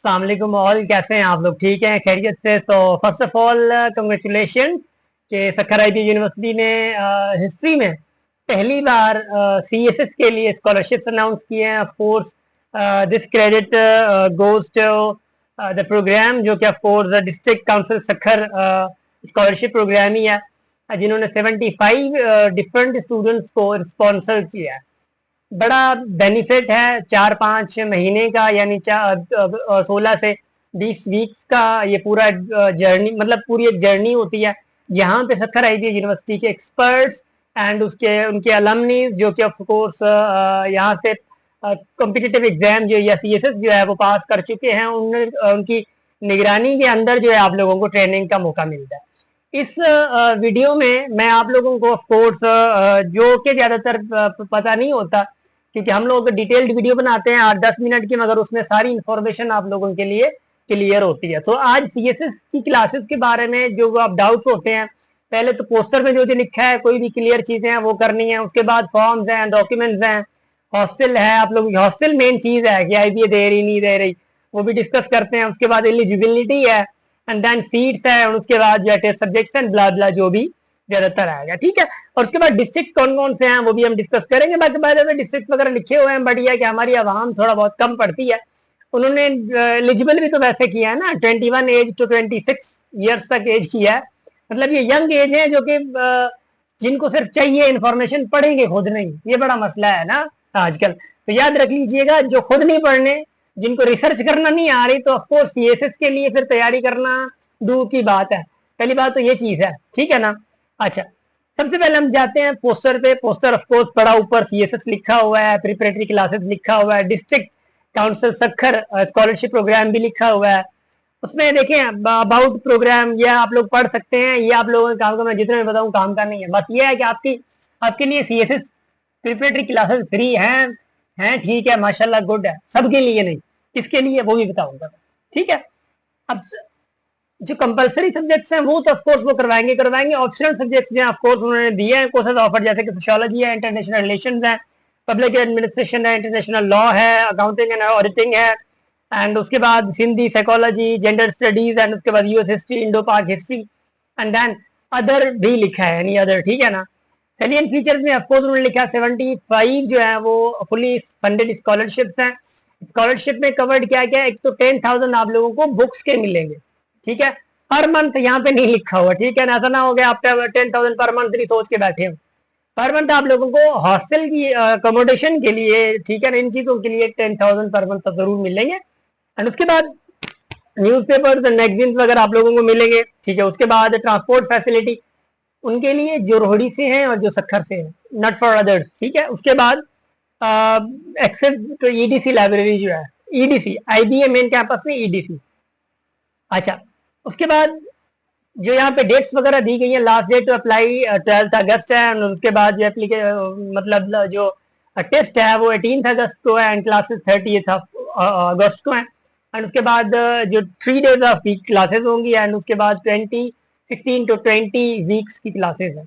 अस्सलाम वालेकुम ऑल, कैसे हैं आप लोग? ठीक हैं, खैरियत से? So first of all congratulation कि सक्खर आईटी यूनिवर्सिटी ने हिस्ट्री में पहली बार सीएसएस के लिए स्कॉलरशिप्स अनाउंस किए हैं। Of course this credit goes to the programme, जो कि of course district council Sukkur scholarship programme ही है, जिन्होंने 75 डिफरेंट स्टूडेंट्स को स्पॉन्सर किया है। बड़ा बेनिफिट है 4-5 महीने का, यानी 16 से 20 वीक्स का ये पूरा जर्नी, मतलब पूरी एक जर्नी होती है यहाँ पे सक्खर आईटी यूनिवर्सिटी के एक्सपर्ट्स एंड उसके उनके अलमनी, जो कि ऑफ कोर्स यहाँ से कॉम्पिटिटिव एग्जाम जो या सीएसएस जो है वो पास कर चुके हैं, उनकी निगरानी के अंदर जो है आप लोगों को ट्रेनिंग का मौका मिलता है। इस वीडियो में मैं आप लोगों को ऑफ कोर्स जो कि ज़्यादातर पता नहीं होता, क्योंकि हम लोग डिटेल्ड वीडियो बनाते हैं 8-10 मिनट की, मगर उसमें सारी इंफॉर्मेशन आप लोगों के लिए क्लियर होती है। तो आज सीएसएस की क्लासेस के बारे में जो आप डाउट्स होते हैं, पहले तो पोस्टर में जो लिखा है कोई भी क्लियर चीजें हैं वो करनी है। उसके बाद फॉर्म्स हैं, डॉक्यूमेंट्स हैं, हॉस्टल है, आप लोग हॉस्टल मेन चीज है कि आईबीए दे रही नहीं दे रही, वो भी डिस्कस करते हैं। उसके बाद एलिजिबिलिटी है, एंड देन सीट्स है, और उसके बाद जो है सब्जेक्ट्स एंड ब्ला ब्ला जो भी ज्यादातर आएगा, ठीक है। और उसके बाद डिस्ट्रिक्ट कौन कौन से हैं वो भी हम डिस्कस करेंगे। बाकी बाय द वे डिस्ट्रिक्ट वगैरह लिखे हुए हैं, बट यह कि हमारी आवाम थोड़ा बहुत कम पढ़ती है। उन्होंने एलिजिबल भी तो वैसे किया है ना, 21 एज टू 26 ईयर्स तक एज किया है, मतलब ये यंग एज है, जो कि जिनको सिर्फ चाहिए इंफॉर्मेशन, पढ़ेंगे खुद नहीं, ये बड़ा मसला है ना आजकल। तो याद रख लीजिएगा, जो खुद नहीं पढ़ने, जिनको रिसर्च करना नहीं आ रही, तो ऑफकोर्स सीएसएस के लिए फिर तैयारी करना दूर की बात है। पहली बात तो ये चीज है, ठीक है ना। अच्छा, सबसे पहले हम जाते हैं पोस्टर पे। पोस्टर ऑफ कोर्स बड़ा ऊपर सीएसएस लिखा हुआ है, प्रिपरेटरी क्लासेस लिखा हुआ है, district council Sukkur scholarship program भी लिखा हुआ है। उसमें देखें अबाउट प्रोग्राम, ये आप लोग पढ़ सकते हैं। ये आप लोगों के काम का, मैं जितना भी बताऊं काम का नहीं है, बस ये है कि आपके लिए सीएसएस प्रिपरेटरी क्लासेस फ्री हैं, ठीक है, माशाल्लाह, गुड है। सबके लिए नहीं, किसके लिए वो भी बताऊंगा, ठीक है। अब जो कंपलसरी सब्जेक्ट्स हैं वो तो ऑफकोर्स वो करवाएंगे। ऑप्शनल सब्जेक्ट्स जो ऑफकोर्स उन्होंने दिए हैं कोर्सेज ऑफर, जैसे कि सोशियोलॉजी है, इंटरनेशनल रिलेशंस है, पब्लिक एडमिनिस्ट्रेशन है, इंटरनेशनल लॉ है, अकाउंटिंग एंड ऑडिटिंग है, एंड उसके बाद Sindhi psychology, gender studies, and उसके बाद यूएस हिस्ट्री, इंडो पाक हिस्ट्री, एंड देन अदर भी लिखा है, एनी अदर, ठीक है ना। सेलियन फीचर्स में ऑफकोर्स उन्होंने लिखा 75 जो है वो फुली फंडेड स्कॉलरशिप्स हैं। स्कॉलरशिप में कवर्ड क्या क्या है? एक तो 10,000 आप लोगों को बुक्स के मिलेंगे, ठीक है, पर मंथ। यहाँ पे नहीं लिखा हुआ, ठीक है ना, ऐसा ना हो गया आप 10,000 पर मंथ नहीं सोच के बैठे हो। पर मंथ आप लोगों को हॉस्टल की अकोमोडेशन के लिए, ठीक है ना, इन चीजों के लिए 10,000 पर मंथ जरूर मिलेंगे। एंड उसके बाद न्यूज़पेपर्स एंड मैगजीन्स वगैरह आप लोगों को मिलेंगे, ठीक है। उसके बाद ट्रांसपोर्ट फैसिलिटी उनके लिए जो रोहड़ी से हैं और जो सक्खर से हैं, नॉट फॉर अदर्स, ठीक है। उसके बाद एक्सेस टू ईडीसी लाइब्रेरी जो है, ईडीसी आईबीए मेन कैंपस में ईडीसी। अच्छा, उसके बाद जो यहाँ पे डेट्स वगैरह दी गई है, लास्ट डेट टू अप्लाई 12 अगस्त है, और उसके बाद जो मतलब जो टेस्ट है वो 18 अगस्त को है, एंड क्लासेस 30 अगस्त को है। एंड उसके बाद जो 3 डेज ऑफ वीक क्लासेस होंगी, एंड उसके बाद 16 to 20 वीक्स की क्लासेस है।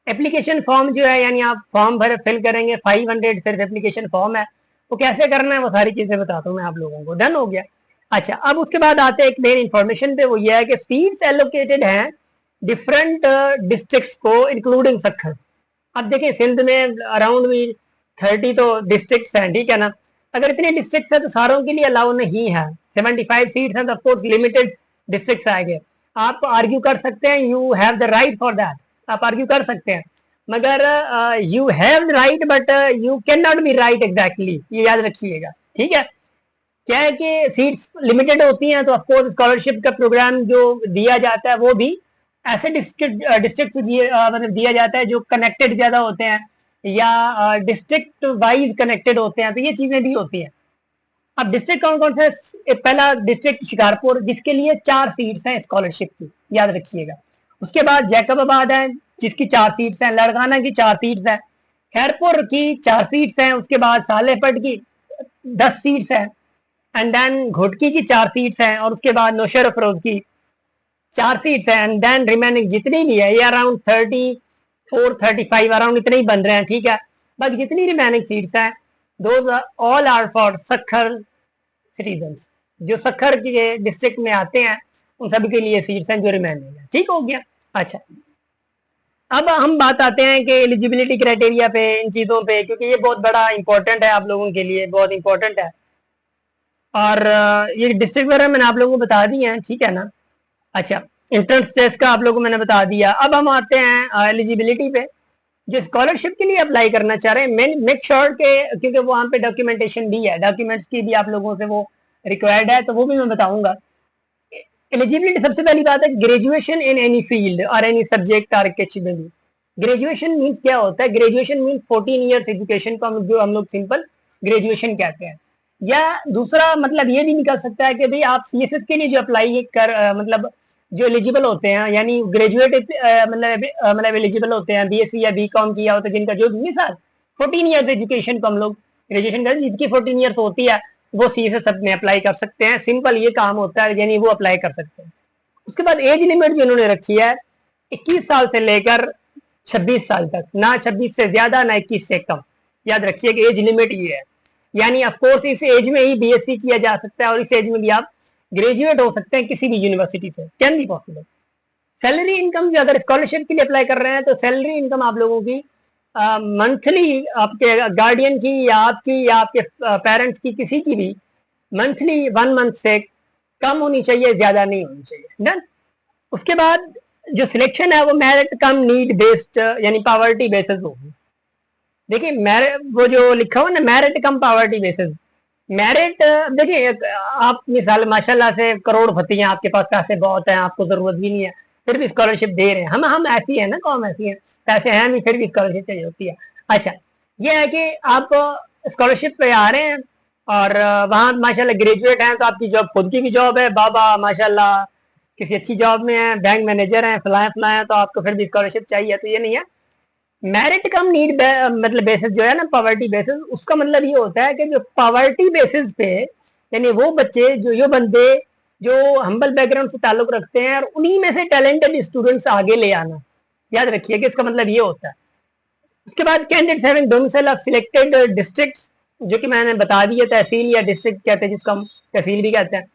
एप्लीकेशन फॉर्म जो है, यानी आप फॉर्म भर फिल करेंगे, 500 सिर्फ एप्लीकेशन फॉर्म है। वो कैसे करना है वो सारी चीजें बताता हूँ मैं आप लोगों को। डन हो गया। अच्छा, अब उसके बाद आते हैं एक मेन इंफॉर्मेशन पे, वो ये है कि सीट्स एलोकेटेड हैं डिफरेंट डिस्ट्रिक्ट्स को, इंक्लूडिंग सक्खर। अब देखिए, सिंध में अराउंड भी 30 तो डिस्ट्रिक्ट्स हैं, ठीक है ना। अगर इतने डिस्ट्रिक्ट्स हैं तो सारों के लिए अलाउ नहीं है। 75 सीट्स हैं तो ऑफकोर्स लिमिटेड डिस्ट्रिक्ट्स आएंगे। आप आर्ग्यू कर सकते हैं, you have the right for that, आप आर्ग्यू कर सकते हैं, मगर you have the right, but you can not be right exactly, ये याद रखिएगा, ठीक है। क्या है कि सीट्स लिमिटेड होती हैं, तो ऑफकोर्स स्कॉलरशिप का प्रोग्राम जो दिया जाता है वो भी ऐसे डिस्ट्रिक्ट मतलब दिया जाता है जो कनेक्टेड ज्यादा होते हैं, या डिस्ट्रिक्ट वाइज कनेक्टेड होते हैं, तो ये चीजें भी होती हैं। अब डिस्ट्रिक्ट कौन कौन से? पहला डिस्ट्रिक्ट शिकारपुर, जिसके लिए 4 सीट्स हैं स्कॉलरशिप की, याद रखिएगा। उसके बाद जैकबाबाद है, जिसकी 4 सीट्स हैं। लड़काना की 4 सीट्स हैं। खैरपुर की 4 सीट्स हैं। उसके बाद सालेपट की 10 सीट्स हैं, एंड देन घोटकी की 4 सीट्स हैं, और उसके बाद नौशेर अफरोज की 4 सीट्स हैं, एंड देन रिमेनिंग जितनी भी है, ये अराउंड 34-35 अराउंड इतने ही बन रहे हैं, ठीक है। बाकी जितनी रिमेनिंग सीट्स हैं, those all are for Sukkur citizens, जो सक्खर के डिस्ट्रिक्ट में आते हैं उन सभी के लिए सीट्स हैं जो रिमेनिंग है। ठीक हो गया। अच्छा, अब हम बात आते हैं कि एलिजिबिलिटी क्राइटेरिया पे, इन चीज़ों पे, क्योंकि ये बहुत बड़ा इंपॉर्टेंट है, आप लोगों के लिए बहुत इंपॉर्टेंट है। और ये डिस्ट्रिक्ट वगैरह मैंने आप लोगों को बता दी है, ठीक है ना। अच्छा, एंट्रेंस टेस्ट का आप लोगों को मैंने बता दिया। अब हम आते हैं एलिजिबिलिटी पे। जो स्कॉलरशिप के लिए अप्लाई करना चाह रहे हैं, मेक श्योर के, क्योंकि वहाँ पे डॉक्यूमेंटेशन भी है, डॉक्यूमेंट्स की भी आप लोगों से वो रिक्वायर्ड है, तो वो भी मैं बताऊंगा। एलिजिबिलिटी सबसे पहली बात है ग्रेजुएशन इन एनी फील्ड और any subject are capability. Graduation means क्या होता है? ग्रेजुएशन मींस 14 इयर्स एजुकेशन को हम लोग सिंपल ग्रेजुएशन कहते हैं। या दूसरा मतलब ये भी निकल सकता है कि भाई आप सीएसएस के लिए जो अप्लाई कर मतलब जो एलिजिबल होते हैं, यानी ग्रेजुएट मतलब एलिजिबल होते हैं, बीएससी या बीकॉम किया होता है जिनका, जो 14 ईयर्स एजुकेशन को हम लोग ग्रेजुएशन कर, जिसकी 14 ईयर्स होती है वो सीएसएस में अप्लाई कर सकते हैं। सिंपल ये काम होता है, यानी वो अप्लाई कर सकते हैं। उसके बाद एज लिमिट जो इन्होंने रखी है 21 साल से लेकर 26 साल तक, ना 26 से ज्यादा ना 21 से कम। याद रखिए कि एज लिमिट ये है, यानी ऑफकोर्स इस एज में ही बीएससी किया जा सकता है और इस एज में भी आप ग्रेजुएट हो सकते हैं किसी भी यूनिवर्सिटी से, can be possible. Salary income जो अगर स्कॉलरशिप के लिए अप्लाई कर रहे हैं तो सैलरी इनकम आप लोगों की मंथली आपके गार्डियन की या आपकी या आपके पेरेंट्स की, किसी की भी मंथली 1 मंथ से कम होनी चाहिए, ज्यादा नहीं होनी चाहिए। डन। उसके बाद जो सिलेक्शन है वो मेरिट कम नीड बेस्ड यानी पावर्टी बेसिस होगी। देखिए मेरिट वो जो लिखा हुआ ना, मेरिट कम पावर्टी बेसिस। मेरिट देखिए, आप मिसाल माशाल्लाह से करोड़पति हैं, आपके पास पैसे बहुत हैं, आपको जरूरत भी नहीं है, फिर भी स्कॉलरशिप दे रहे हैं। हम ऐसी है ना, कौम ऐसी है, पैसे हैं भी फिर भी स्कॉलरशिप चाहिए होती है। अच्छा, ये है कि आप स्कॉलरशिप पे आ रहे हैं और वहाँ माशाल्लाह ग्रेजुएट हैं, तो आपकी जॉब खुद की भी जॉब है, बाबा माशाल्लाह किसी अच्छी जॉब में है, बैंक मैनेजर हैं, फलाए फलाए, तो आपको फिर भी स्कॉलरशिप चाहिए। तो ये नहीं है मेरिट कम नीड मतलब बेसिस जो है ना, पॉवर्टी बेसिस, उसका मतलब ये होता है कि जो पॉवर्टी बेसिस पे, यानी वो बच्चे जो बंदे जो हम्बल बैकग्राउंड से ताल्लुक रखते हैं और उन्हीं में से टैलेंटेड स्टूडेंट्स आगे ले आना। याद रखिए कि इसका मतलब ये होता है। उसके बाद candidates having domicile of selected districts, जो कि मैंने बता दिया, तहसील या डिस्ट्रिक्ट कहते हैं, जिसको हम तहसील भी कहते हैं,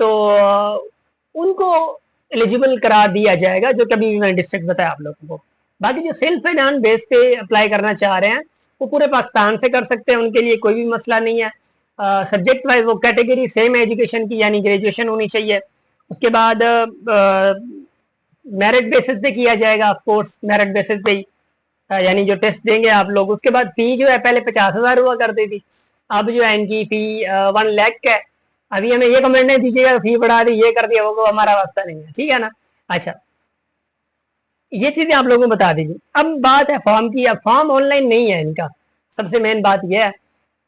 तो उनको एलिजिबल करार दिया जाएगा, जो कभी भी मैंने डिस्ट्रिक्ट बताया आप लोगों को। बाकी जो सेल्फ फाइनेंस बेस पे अप्लाई करना चाह रहे हैं वो पूरे पाकिस्तान से कर सकते हैं, उनके लिए कोई भी मसला नहीं है। सब्जेक्ट वाइज वो कैटेगरी सेम है एजुकेशन की, यानी ग्रेजुएशन होनी चाहिए। उसके बाद मेरिट बेसिस पे किया जाएगा, ऑफ कोर्स मेरिट बेसिस पे ही, यानी जो टेस्ट देंगे आप लोग। उसके बाद फी जो है पहले 50,000 हुआ करती थी, अब जो है इनकी फी 1 लाख है। अभी हमें ये कमेंट नहीं दीजिएगा फी बढ़ा दी, ये कर दिया, वो हमारा वास्ता नहीं है, ठीक है ना। अच्छा, ये चीजें आप लोगों को बता दीजिए। अब बात है फॉर्म की। अब फॉर्म ऑनलाइन नहीं है इनका, सबसे मेन बात यह है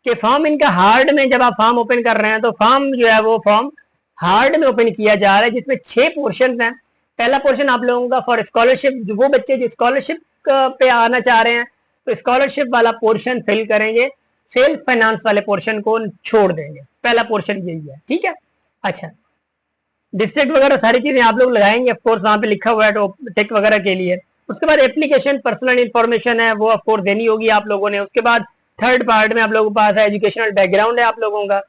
कि फॉर्म इनका हार्ड में, जब आप फॉर्म ओपन कर रहे हैं तो फॉर्म जो है वो फॉर्म हार्ड में ओपन किया जा रहा है, जिसमें 6 पोर्शन हैं। पहला पोर्शन आप लोगों का फॉर स्कॉलरशिप, वो बच्चे जो स्कॉलरशिप पे आना चाह रहे हैं तो स्कॉलरशिप वाला पोर्शन फिल करेंगे, सेल्फ फाइनेंस वाले पोर्शन को छोड़ देंगे। पहला पोर्शन यही है, ठीक है। अच्छा, डिस्ट्रिक्ट वगैरह सारी चीजें आप लोग लगाएंगे, ऑफकोर्स वहाँ पे लिखा हुआ है टेक वगैरह के लिए। उसके बाद एप्लीकेशन पर्सनल इंफॉर्मेशन है वो ऑफकोर्स देनी होगी आप लोगों ने। उसके बाद थर्ड पार्ट में आप लोगों के पास है एजुकेशनल बैकग्राउंड है आप लोगों का,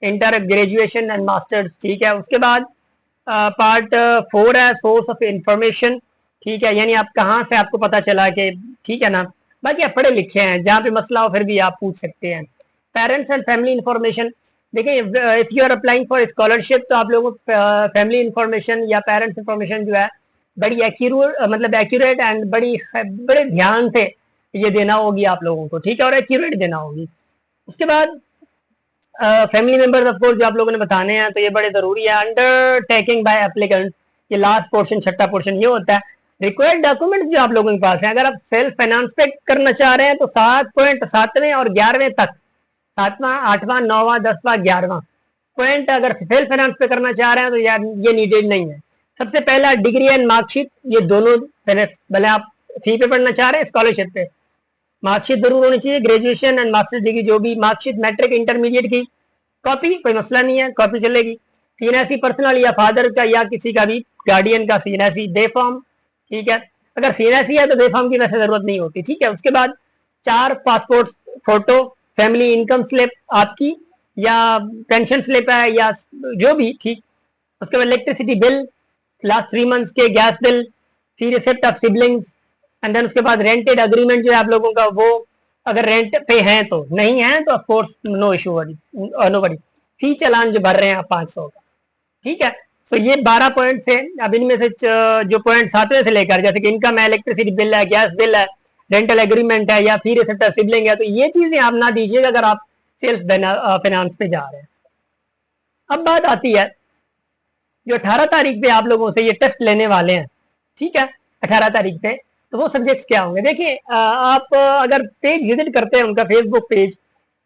इंटर ग्रेजुएशन एंड मास्टर्स, ठीक है। उसके बाद पार्ट 4 है सोर्स ऑफ इंफॉर्मेशन, ठीक है, यानी आप कहाँ से आपको पता चला कि, ठीक है ना। बाकी आप पढ़े लिखे हैं, जहाँ पे मसला हो फिर भी आप पूछ सकते हैं। पेरेंट्स एंड फैमिली इंफॉर्मेशन, देखिए if you are applying for scholarship तो आप लोगों को फैमिली इंफॉर्मेशन या पेरेंट्स इंफॉर्मेशन जो है बड़ी एक्यूरेट एंड बड़े ध्यान से ये देना होगी आप लोगों को, ठीक है, और एक्यूरेट देना होगी। उसके बाद फैमिली मेंबर्स ऑफ कोर्स जो आप लोगों ने बताने हैं, तो ये बड़े जरूरी है। अंडरटेकिंग बाय एप्लीकेंट, ये लास्ट पोर्शन, छठा पोर्शन ये होता है। रिक्वायर्ड डॉक्यूमेंट्स जो आप लोगों के पास है, अगर आप सेल्फ फाइनेंस पे करना चाह रहे हैं तो 7.7वें और 11वें तक, 7वां 8वां 9वां 10वां 11वां पॉइंट अगर सेल्फ फाइनेंस पे करना चाह रहे हैं तो यार ये नीडेड नहीं है। सबसे पहला डिग्री एंड मार्कशीट, ये दोनों भले आप फी पे पढ़ना चाह रहे हैं स्कॉलरशिप पे, मार्कशीट जरूर होनी चाहिए। ग्रेजुएशन एंड मास्टर डिग्री जो भी मार्कशीट, मैट्रिक इंटरमीडिएट की कॉपी, कोई मसला नहीं है, कॉपी चलेगी। सीएनएससी पर्सनल या फादर का या किसी का भी गार्डियन का सीएनएससी दे फॉर्म, ठीक है। अगर सीएनएससी है तो दे फॉर्म की वैसे जरूरत नहीं होती, ठीक है। उसके बाद 4 passport photo, family income slip आपकी या पेंशन स्लिप है या जो भी, ठीक। उसके बाद इलेक्ट्रिसिटी बिल, लास्ट 3 मंथ्स के गैस बिल, फिर receipt of siblings, and then उसके बाद रेंटेड अग्रीमेंट जो है आप लोगों का, वो अगर रेंट पे हैं तो, नहीं है तो of course no issue, no worry. Fee challan जो भर रहे हैं आप 500 का, ठीक है। सो ये 12 पॉइंट्स है। अब इनमें से जो पॉइंट 7वें से लेकर, जैसे कि इनकम है, इलेक्ट्रिसिटी बिल है, गैस बिल है, रेंटल एग्रीमेंट है, या फिर रिसिप्ट ऑफ सिबलिंग है, तो ये चीजें आप ना दीजिएगा अगर आप सेल्फ फाइनेंस पे जा रहे हैं। अब बात आती है जो 18 तारीख पे आप लोगों से ये टेस्ट लेने वाले हैं, ठीक है, 18 तारीख पे, तो वो सब्जेक्ट्स क्या होंगे? देखिए, आप अगर पेज विजिट करते हैं उनका, फेसबुक पेज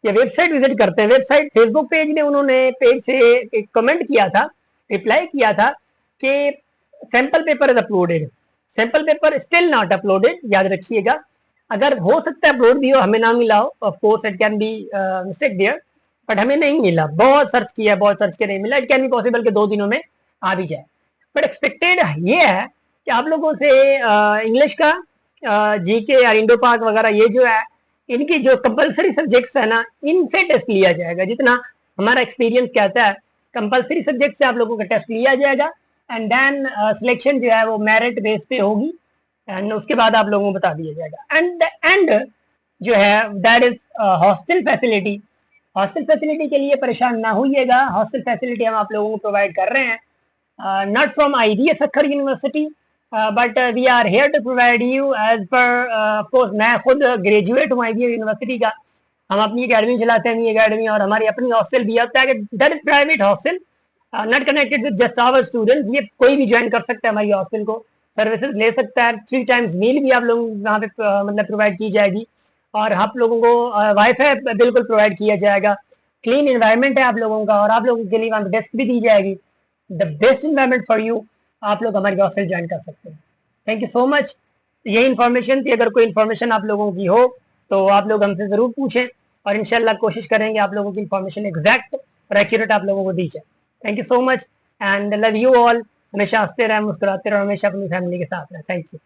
या वेबसाइट विजिट करते हैं, वेबसाइट फेसबुक पेज ने उन्होंने पेज से एक कमेंट किया था, रिप्लाई किया था कि sample paper is uploaded, sample paper still not uploaded, याद रखिएगा। अगर हो सकता है अपलोड भी हो, हमें ना मिला हो, of course it can be mistake there, but हमें नहीं मिला, बहुत सर्च किया, बहुत सर्च किया, नहीं मिला। इट कैन बी पॉसिबल कि 2 दिनों में आ भी जाए, बट एक्सपेक्टेड ये है कि आप लोगों से इंग्लिश का, जीके या इंडो पाक वगैरह, ये जो है इनकी जो कंपलसरी सब्जेक्ट्स है ना, इनसे टेस्ट लिया जाएगा। जितना हमारा एक्सपीरियंस कहता है, कंपलसरी सब्जेक्ट से आप लोगों का टेस्ट लिया जाएगा, एंड देन सिलेक्शन जो है वो मेरिट बेस पे होगी, एंड उसके बाद आप लोगों को बता दिया जाएगा। एंड जो है that is hostel facility. Hostel facility के लिए परेशान ना होइएगा, हॉस्टल फैसिलिटी हम आप लोगों को प्रोवाइड कर रहे हैं, not from IDS Sakkar University, but we are here to provide you as per, of course मैं खुद ग्रेजुएट हूँ IDS यूनिवर्सिटी का, हम अपनी अकेडमी चलाते हैं, अकेडमी, और हमारी अपनी हॉस्टल भी होता है, that is private hostel, not connected with just our students. ये कोई भी ज्वाइन कर सकता है हमारी हॉस्टल को, सर्विसेज ले सकता है, 3 टाइम्स मील भी आप लोगों वहाँ पे मतलब प्रोवाइड की जाएगी, और आप लोगों को वाईफाई बिल्कुल प्रोवाइड किया जाएगा, क्लीन एनवायरनमेंट है आप लोगों का, और आप लोगों के लिए वहाँ पे डेस्क भी दी जाएगी, the best environment for you. आप लोग हमारी हॉस्टल ज्वाइन कर सकते हैं। Thank you so much. ये इन्फॉर्मेशन थी, अगर कोई इन्फॉर्मेशन आप लोगों की हो तो आप लोग हमसे ज़रूर पूछें, और इंशाल्लाह कोशिश करेंगे आप लोगों की इन्फॉर्मेशन एग्जैक्ट और एक्यूरेट आप लोगों को दी जाए। Thank you so much and love you all. हमेशा हंसते रहें, मुस्कुराते रहें, हमेशा अपनी फैमिली के साथ रहें। Thank you.